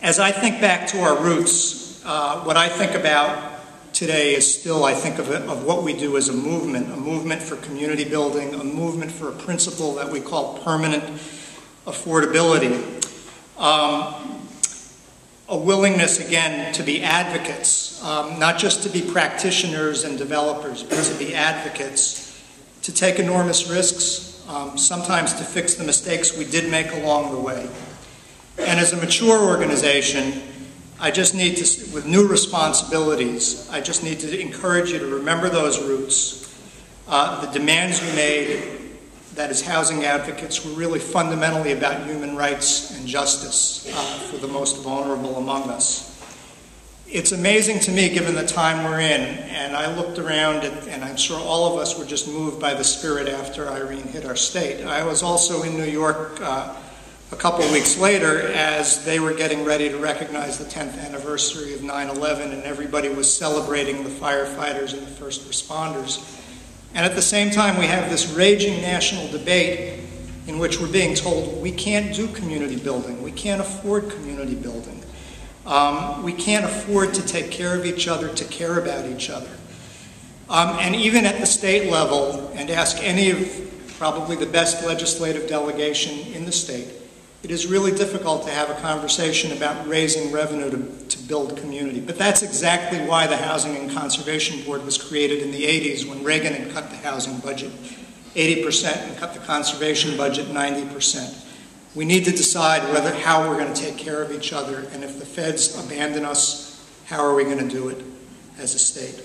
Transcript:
As I think back to our roots, what I think about today is still, I think of what we do as a movement for community building, a movement for a principle that we call permanent affordability. A willingness, again, to be advocates, not just to be practitioners and developers, but to be advocates, to take enormous risks, sometimes to fix the mistakes we did make along the way. And as a mature organization, I just need to, with new responsibilities, I just need to encourage you to remember those roots. The demands we made, that as housing advocates, were really fundamentally about human rights and justice for the most vulnerable among us. It's amazing to me, given the time we're in, and I looked around, and I'm sure all of us were just moved by the spirit after Irene hit our state. I was also in New York a couple weeks later as they were getting ready to recognize the 10th anniversary of 9/11, and everybody was celebrating the firefighters and the first responders. And at the same time, we have this raging national debate in which we're being told we can't do community building, we can't afford community building, we can't afford to take care of each other, to care about each other. And even at the state level, and ask any of probably the best legislative delegation in the state, it is really difficult to have a conversation about raising revenue to build community. But that's exactly why the Housing and Conservation Board was created in the 80s, when Reagan had cut the housing budget 80% and cut the conservation budget 90%. We need to decide how we're going to take care of each other, and if the feds abandon us, how are we going to do it as a state?